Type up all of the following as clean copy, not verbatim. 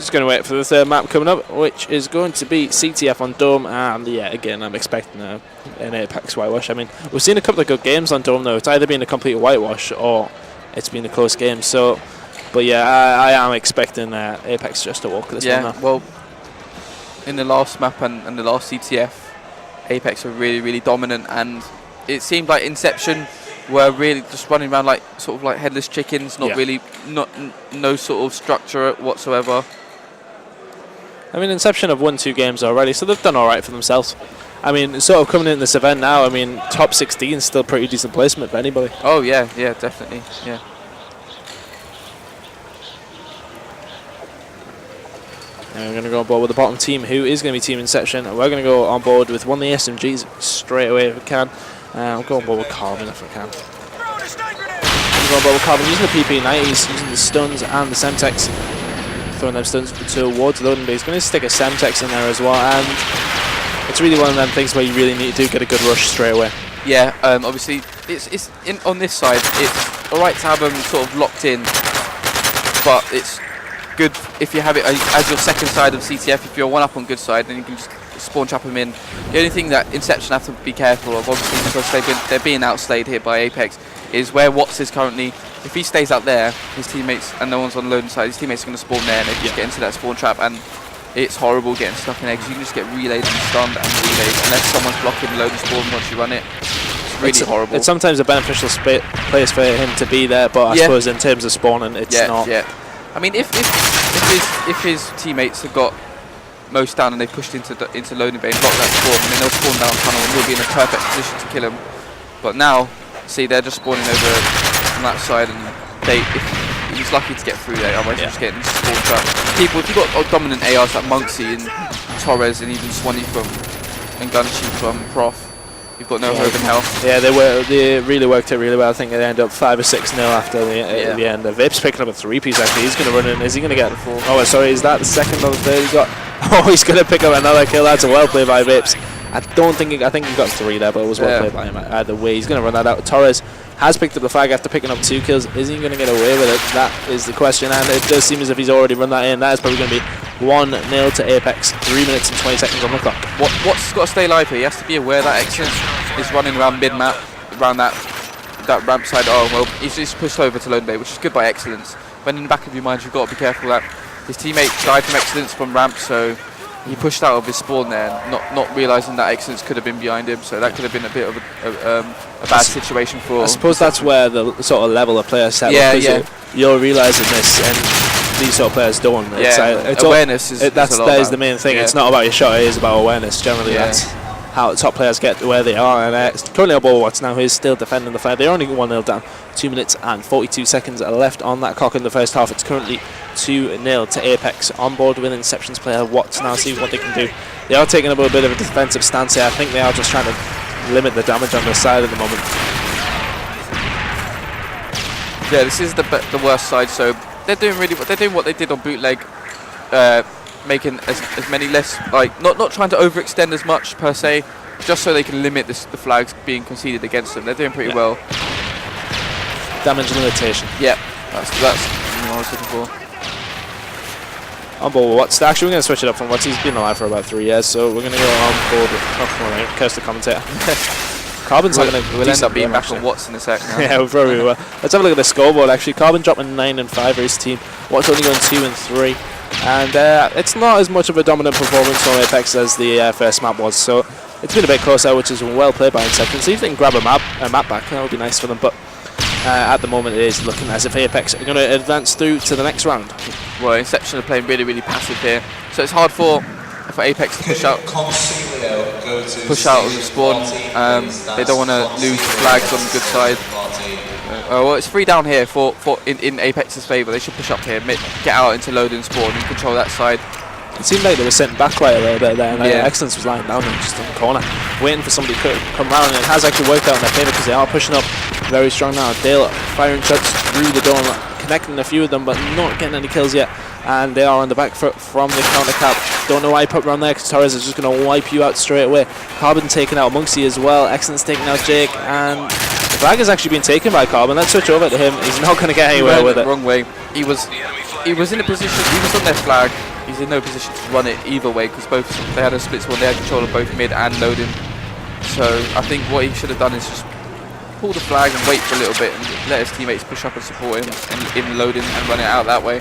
Just going to wait for the third map coming up, which is going to be CTF on Dome, and yeah, again, I'm expecting an apeX whitewash. I mean, we've seen a couple of good games on Dome, though. It's either been a complete whitewash or it's been a close game. So, but yeah, I am expecting apeX just to walk this one now. Well, in the last map and the last CTF, apeX were really, really dominant, and it seemed like Inception were really just running around like sort of like headless chickens, no sort of structure whatsoever. I mean, Inception have won 2 games already, so they've done all right for themselves. I mean, sort of coming in this event now, I mean, top 16 is still pretty decent placement for anybody. Oh, yeah, definitely, yeah. And we're going to go on board with the bottom team, who is going to be Team Inception. And we're going to go on board with one of the SMGs straight away if we can. I'll go on board with Carbon if we can. We'll go on board with Carbon using the PP90s, using the stuns and the Semtex. Throwing them stuns towards loading bay. He's going to stick a Semtex in there as well, and it's really one of them things where you really need to get a good rush straight away. Yeah, obviously it's on this side. It's alright to have them sort of locked in, but it's good if you have it as your second side of CTF. If you're one up on good side, then you can just spawn trap them in. The only thing that Inception have to be careful of, obviously, because they're being outslayed here by apeX, is where Watts is currently. If he stays out there, his teammates, and no one's on the loading side, his teammates are going to spawn there, and they just get into that spawn trap, and it's horrible getting stuck in there, because you can just get relayed and stunned and relayed, unless someone's blocking the loading spawn once you run it. It's really horrible. It's sometimes a beneficial place for him to be there, but I suppose in terms of spawning, it's not. Yeah. I mean, if his teammates have got most down and they pushed into loading bay and blocked that spawn, then they'll spawn down tunnel and he'll be in a perfect position to kill him. But now, see, they're just spawning over on that side, and he's lucky to get through there, otherwise he's just getting spawn trapped. If you've got dominant ARs like Monksy and Torres and even Swanee and Gunchi from Prof, you've got no hope in hell. Yeah, they really worked it really well. I think they ended up 5 or 6-0 after the end. Vap's picking up a 3-piece actually. He's going to run in. Is he going to get the 4? Oh, sorry, is that the second or the third he got? Oh, he's going to pick up another kill. That's a well played by Vapes. I think he got 3 there, but it was well played by him either way. He's going to run that out. Torres has picked up the flag after picking up 2 kills. Is he going to get away with it? That is the question, and it does seem as if he's already run that in. That is probably going to be 1-0 to apeX. 3 minutes and 20 seconds on the clock. What's got to stay alive here? He has to be aware that Excellence is running around mid-map, around that ramp side. Oh, well, he's pushed over to loading bay, which is good by Excellence. But in the back of your mind, you've got to be careful that his teammate died from Excellence from ramp, so he pushed out of his spawn there, not realising that Excellence could have been behind him, so that could have been a bit of a bad situation for. I suppose that's where the sort of level of player set up. You're realising this, and these sort of players don't. It's awareness is that is the main thing. It's not about your shot; it is about awareness. Generally, that's how the top players get to where they are. And currently on board Watts now, who's still defending the flag. They're only 1-0 down. 2 minutes and 42 seconds left on that clock in the first half. It's currently 2-0 to apeX. On board with Inception's player Watts now, see what they can do. They are taking up a bit of a defensive stance here. I think they are just trying to limit the damage on their side at the moment. Yeah, this is the worst side. So they're doing what they did on bootleg, making as many less, like not trying to overextend as much per se, just so they can limit the flags being conceded against them. They're doing pretty well. Damage limitation. Yeah, that's what I was looking for. On board with Watts. Actually, we're going to switch it up from Watts. He's been alive for about 3 years, so we're going to go on board with curse the commentator. Carbon's we'll end up being back on Watts in a sec now. Yeah, we probably will. Let's have a look at the scoreboard actually. Carbon dropping 9 and 5 for his team. Watts only going 2 and 3. And it's not as much of a dominant performance from apeX as the first map was, so it's been a bit closer, which is well played by Inception. See if they can grab a map back, that would be nice for them, but at the moment it is looking as if apeX are going to advance through to the next round. Well, Inception are playing really, really passive here, so it's hard for apeX to push out of the spawn. They don't want to lose flags on the good side. Well, it's 3 down here in apex's favour. They should push up here, get out into loading spawn and control that side. It seemed like they were sitting back quite a little bit there, and Excellence was lying down just in the corner, waiting for somebody to come round, and it has actually worked out in their favour because they are pushing up very strong now. Dale firing shots through the door, connecting a few of them, but not getting any kills yet. And they are on the back foot from the counter cap. Don't know why he put around there, because Torres is just going to wipe you out straight away. Carbon taking out Monksy as well. Excellence taking out Jake, and the flag has actually been taken by Carbon. Let's switch over to him. He's not going to get anywhere with it. Wrong way. He was he was in a position, he was on their flag, he's in no position to run it either way because both they had a split squad, they had control of both mid and loading. So I think what he should have done is just pull the flag and wait for a little bit and let his teammates push up and support him in loading and run it out that way.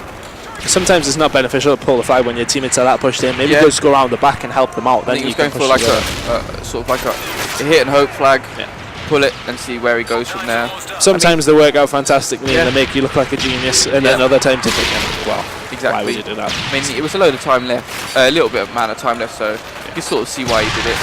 Sometimes it's not beneficial to pull the flag when your teammates are that pushed in. Maybe just go around the back and help them out. I think he was going for like a sort of like a hit and hope flag. Pull it and see where he goes from there. Sometimes they work out fantastically and they make you look like a genius, and then other times you think, well, exactly. Why would you do that? I mean, it was a load of time left, a little bit of amount of time left, so you can sort of see why he did it.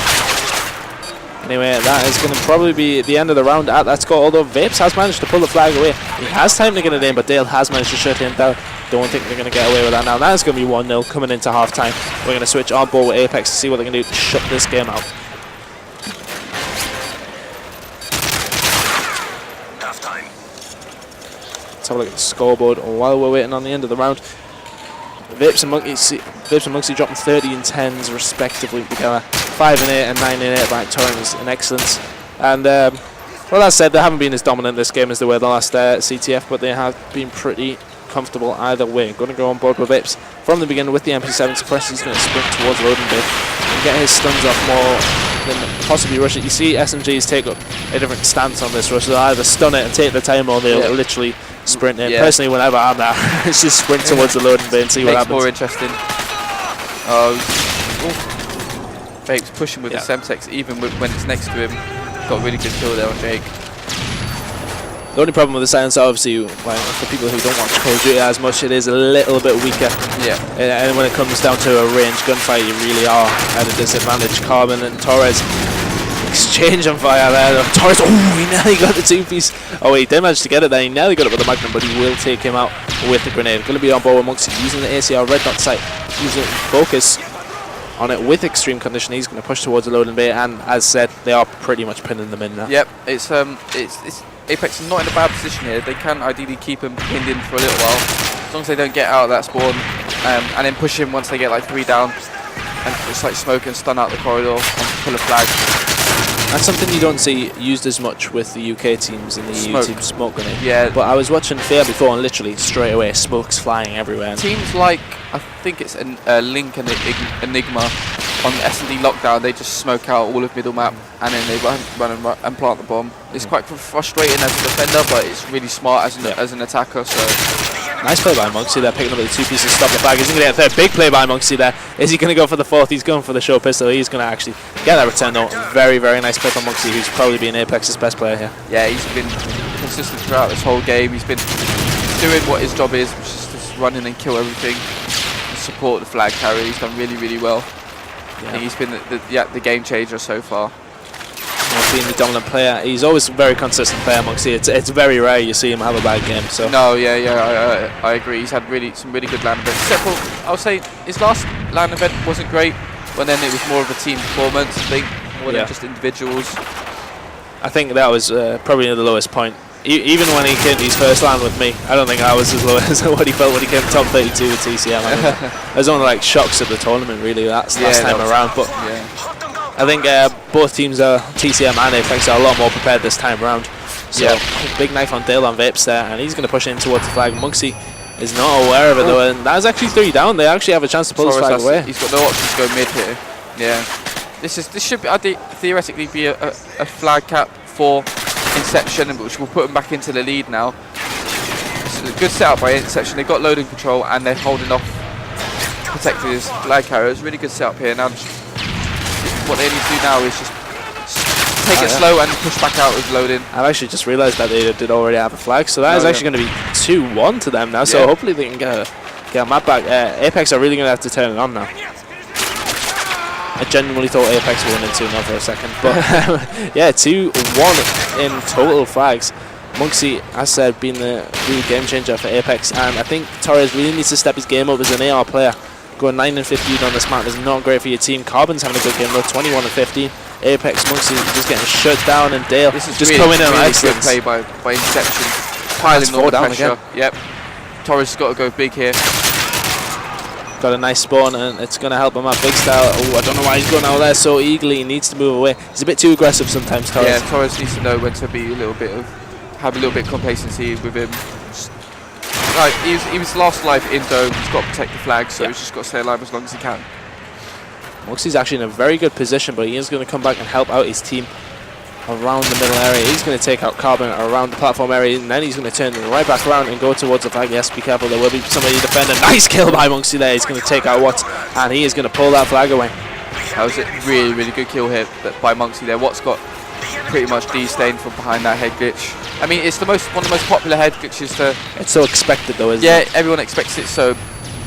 Anyway, that is going to probably be the end of the round at that score, although Vapes has managed to pull the flag away. He has time to get it in, but Dale has managed to shut him down. Don't think they're going to get away with that now. That is going to be 1-0 coming into half-time. We're going to switch on board with apeX to see what they can do to shut this game out. Let's have a look at the scoreboard while we're waiting on the end of the round. Vapes and Monksy dropping 30 and 10s respectively together. 5 and 8 and 9 and 8 by Torrens in excellence. And well, that said, they haven't been as dominant this game as they were the last CTF, but they have been pretty comfortable either way. Going to go on board with Vapes from the beginning with the MP7 suppressed. He's going to sprint towards loading bay and get his stuns off more than possibly rush it. You see SMGs take up a different stance on this rush. They'll either stun it and take the time, or they'll literally sprint in. Personally, whenever I'm there, it's just sprint towards the loading bay and see what happens. More interesting. Vapes pushing with the Semtex, even when it's next to him. Got a really good kill there on Jake. The only problem with the silencer, obviously, well, for people who don't watch Call of Duty as much, it is a little bit weaker. Yeah. And when it comes down to a range gunfight, you really are at a disadvantage. Carbon and Torres exchange on fire there. Torres, he nearly got the two-piece. Oh, he did manage to get it there. He nearly got it with the Magnum, but he will take him out with the grenade. Going to be on board with Monksy using the ACR red dot sight, using focus on it with extreme condition. He's going to push towards the loading bay, and as said, they are pretty much pinning them in now. Yep, it's apeX is not in a bad position here. They can ideally keep him pinned in for a little while, as long as they don't get out of that spawn, and then push him once they get like 3 down, and just like smoke and stun out the corridor and pull a flag. That's something you don't see used as much with the UK teams and the EU teams smoking it. Yeah. But I was watching Fair before, and literally straight away smoke's flying everywhere. Teams like, I think it's Link and Enigma on S&D lockdown, they just smoke out all of middle map and then they run and plant the bomb. It's quite frustrating as a defender, but it's really smart as an attacker. So nice play by Monksy there, picking up the 2 pieces, stop the flag. He's going to get a third. Big play by Monksy there. Is he going to go for the 4th? He's going for the short pistol. He's going to actually get that return though. Very, very nice play from Monksy, who's probably been apex's best player here. Yeah, he's been consistent throughout this whole game. He's been doing what his job is, which is just run in and kill everything and support the flag carry. He's done really, really well. I think he's been the game changer so far. Being the dominant player, he's always a very consistent player amongst you. It's very rare you see him have a bad game. So no, I agree. He's had some really good LAN events. Except for, I would say his last LAN event wasn't great, but then it was more of a team performance, I think, more than just individuals. I think that was probably the lowest point. Even when he came to his first LAN with me, I don't think I was as low as what he felt when he came top 32 with TCM. I was only like shocks at the tournament really last time around, but I think both teams, TCM and apeX, are a lot more prepared this time around. So big knife on Dale on Vapes there, and he's going to push in towards the flag. Monksy is not aware of it though, and that is actually 3 down. They actually have a chance to pull this flag away. He's got no option to go mid here. Yeah, this should be, theoretically be a flag cap for Inception, which will put them back into the lead now. It's a good setup by Inception. They've got loading control and they're holding off, protecting his flag carrier. It's a really good setup here. Now, what they need to do now is just take it slow and push back out with loading. I've actually just realised that they did already have a flag, so that is actually going to be 2-1 to them now. So hopefully they can get a map back. apeX are really going to have to turn it on now. I genuinely thought apeX won in 2-0 for a second, but yeah, 2-1 in total flags. Monksy, as said, being the real game changer for apeX, and I think Torres really needs to step his game up as an AR player. Going 9 and 15 on this map is not great for your team. Carbon's having a good game though, 21 and 15. apeX, Monksy just getting shut down, and Dale this is just really, coming in on really excellence. Good play by Inception, piling all the pressure. Again. Yep, Torres has got to go big here. Got a nice spawn, and it's going to help him out big style. Oh, I don't know why he's going out there so eagerly. He needs to move away. He's a bit too aggressive sometimes, Torres. Yeah, Torres needs to know when to be have a little bit of complacency with him. like he was last alive in dome. He's got to protect the flag, so he's just got to stay alive as long as he can. Moxie's actually in a very good position, but he is going to come back and help out his team around the middle area. He's going to take out Carbon around the platform area, and then he's going to turn right back around and go towards the flag. Yes, be careful, there will be somebody defending. Nice kill by Moxie there. He's going to take out Watts, and he is going to pull that flag away. That was a really, really good kill here by Moxie there. Watts got pretty much D-stained from behind that head glitch. I mean, it's one of the most popular head glitches. It's so expected though, isn't it? Yeah, everyone expects it, so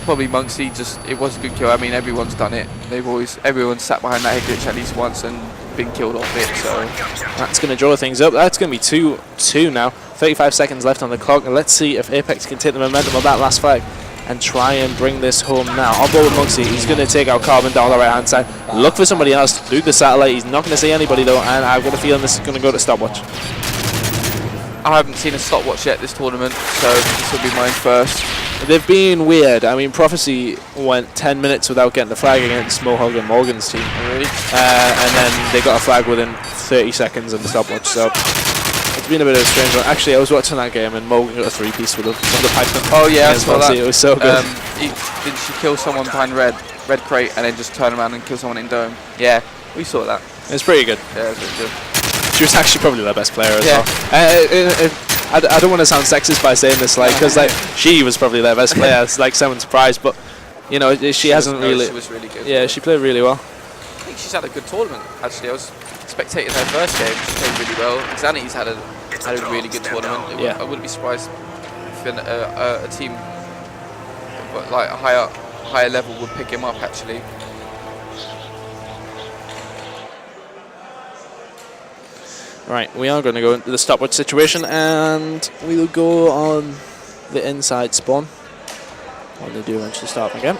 probably Monksy it was a good kill. I mean, everyone's done it. Everyone's sat behind that head glitch at least once and been killed off it, so that's going to draw things up. That's going to be 2-2 now. 35 seconds left on the clock, and let's see if Apex can take the momentum of that last flag and try and bring this home now. On board with Monksy, he's going to take out Carbon down the right hand side. Look for somebody else through the satellite. He's not going to see anybody though, and I've got a feeling this is going to go to stopwatch. I haven't seen a stopwatch yet this tournament, so this will be mine first. They've been weird. I mean, Prophecy went 10 minutes without getting the flag against Mohawk and Morgan's team. Really? And then they got a flag within 30 seconds of the stopwatch, so it's been a bit of a strange one. Actually, I was watching that game and Morgan got a 3-piece with the pipeman. Oh yeah, I saw that. It was so good. Didn't she kill someone behind red crate and then just turn around and kill someone in dome? Yeah, we saw that. It was pretty good. Yeah, it was really good. She was actually probably their best player as well. I don't want to sound sexist by saying this, like, because like she was probably their best player. It's like someone's surprised, but you know she hasn't really. She was really good. Yeah, she played really well. I think she's had a good tournament. Actually, I was spectating her first game. She played really well. Xanity's had a really good tournament. I wouldn't be surprised if a team like a higher level would pick him up actually. Right, we are going to go into the stopwatch situation, and we will go on the inside spawn when they do eventually start again.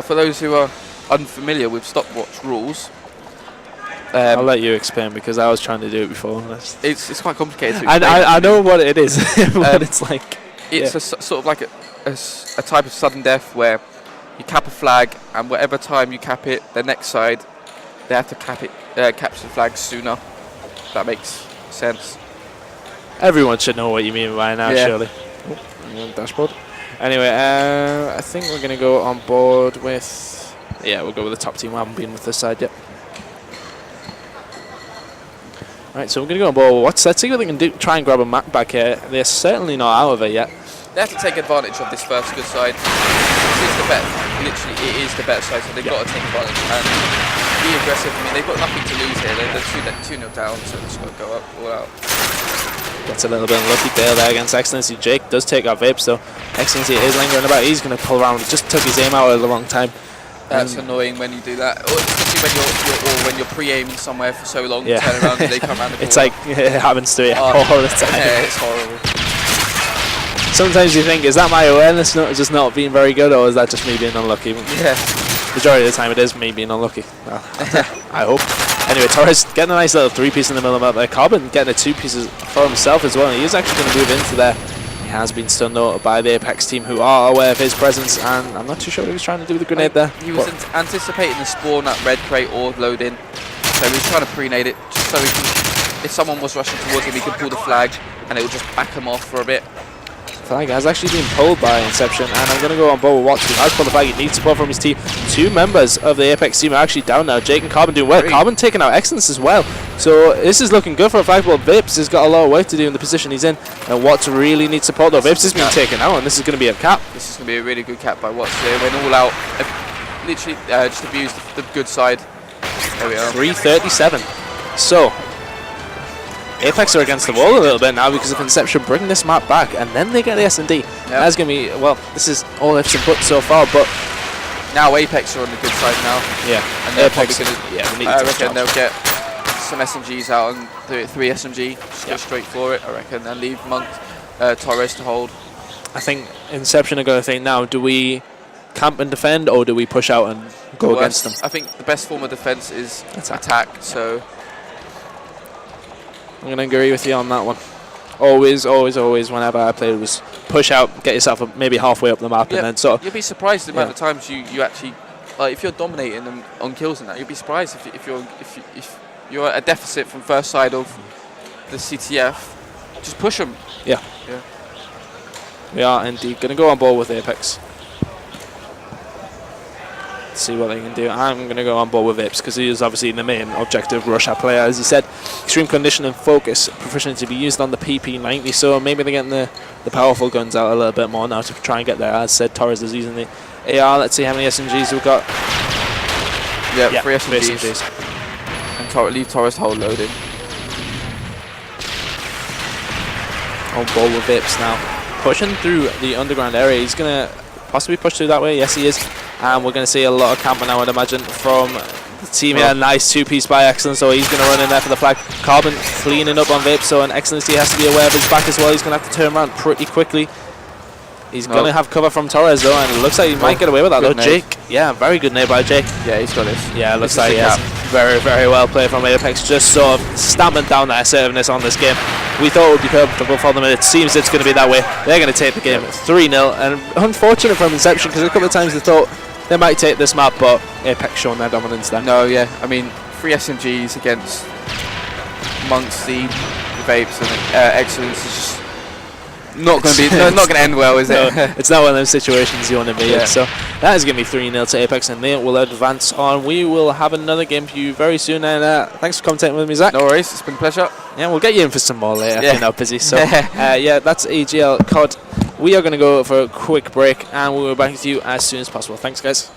For those who are unfamiliar with stopwatch rules, I'll let you explain because I was trying to do it before. It's quite complicated. I know what it is, but it's like it's a sort of like a type of sudden death where you cap a flag, and whatever time you cap it, the next side they have to capture the flag sooner. If that makes sense. Everyone should know what you mean by now, surely. Oh, dashboard. Anyway, I think we're going to go on board with. Yeah, we'll go with the top team. We haven't been with this side yet. Right, so we're going to go on board. Let's see what they can do. Try and grab a map back here. They're certainly not out of it yet. They have to take advantage of this first good side. It's the bet. Literally, it is the better side, so they've got to take advantage and be aggressive. I mean, they've got nothing to lose here. They're 2-0 down, so they've just got to go up all out. Gets a little bit unlucky there against Excellency. Jake does take out Vapes, though. Excellency is lingering about. He's going to pull around. Just took his aim out at the wrong time. That's annoying when you do that, especially when you're pre-aiming somewhere for so long. Yeah. Turn around and they come around the corner. It's like it happens to it all the time. Yeah, it's horrible. Sometimes you think, is that my awareness just not being very good, or is that just me being unlucky? Yeah. Majority of the time it is me being unlucky. Well, I hope. Anyway, Torres getting a nice little 3-piece in the middle of there. Carbon getting a 2-piece for himself as well. He is actually going to move into there. He has been stunned though by the Apex team, who are aware of his presence, and I'm not too sure what he was trying to do with the grenade there. He was anticipating the spawn at red crate or load in, so he was trying to pre-nade it just so he can, if someone was rushing towards him, he could pull the flag and it would just back him off for a bit. Flag has actually been pulled by Inception, and I'm going to go on board with Watts. He has pulled the flag. He needs support from his team. 2 members of the Apex team are actually down now. Jake and Carbon doing well. Carbon taking out Excellence as well. So this is looking good for a flag, but Vapes has got a lot of work to do in the position he's in, and Watts really needs support though. Vapes has been taken out, and this is going to be a cap. This is going to be a really good cap by Watts. They went all out, literally just abused the good side. There we are. 337. So Apex are against the wall a little bit now because of Inception bringing this map back, and then they get the S&D. Yep. That's going to be, well, this is all ifs and buts so far, but now Apex are on the good side now. Yeah, and they're Apex, probably going to, I reckon they'll get some SMGs out and do it 3 SMG, just go straight for it, I reckon, and leave Torres to hold. I think Inception are going to think now, do we camp and defend, or do we push out and go against them? I think the best form of defense is attack, so I'm going to agree with you on that one. Always, always, always, whenever I played, was push out, get yourself maybe halfway up the map, and then sort of. You'll be surprised the amount of times you actually, like, if you're dominating them on kills and that, you'll be surprised if you're at a deficit from first side of the CTF. Just push them. Yeah. We are indeed going to go on board with Apex. See what they can do. I'm going to go on board with Ips because he is obviously the main objective rush player. As he said, extreme condition and focus, proficient to be used on the PP90, so maybe they're getting the powerful guns out a little bit more now to try and get there. As said, Torres is using the AR. Let's see how many SMGs we've got. Yeah, 3 SMGs. And leave Torres to hold loading. On board with Ips now. Pushing through the underground area. He's going to possibly push through that way. Yes, he is. And we're going to see a lot of camping now, I'd imagine, from the team here. Nice 2-piece by Excellence, so he's going to run in there for the flag. Carbon cleaning up on Vape, so an Excellence he has to be aware of his back as well. He's going to have to turn around pretty quickly. He's going to have cover from Torres, though, and it looks like he might get away with that, though. Jake, yeah, very good nade by Jake. Yeah, he's got this. Yeah, it looks like he has. Very, very well played from Apex, just sort of stamping down their assertiveness on this game. We thought it would be comfortable for them, and it seems it's going to be that way. They're going to take the game 3-0, and unfortunate from Inception, because a couple of times they thought they might take this map, but Apex showing their dominance there. No, yeah, I mean, 3 SMGs against amongst the Vapes and Excellence is just not going to be, not going to end well, is it? No, it's not one of those situations you want to be in. So that is going to be 3-0 to Apex, and they will advance on. We will have another game for you very soon, and thanks for commentating with me, Zach. No worries, it's been a pleasure. Yeah, we'll get you in for some more later if you're not busy. So yeah, that's EGL COD. We are going to go for a quick break, and we'll be back with you as soon as possible. Thanks, guys.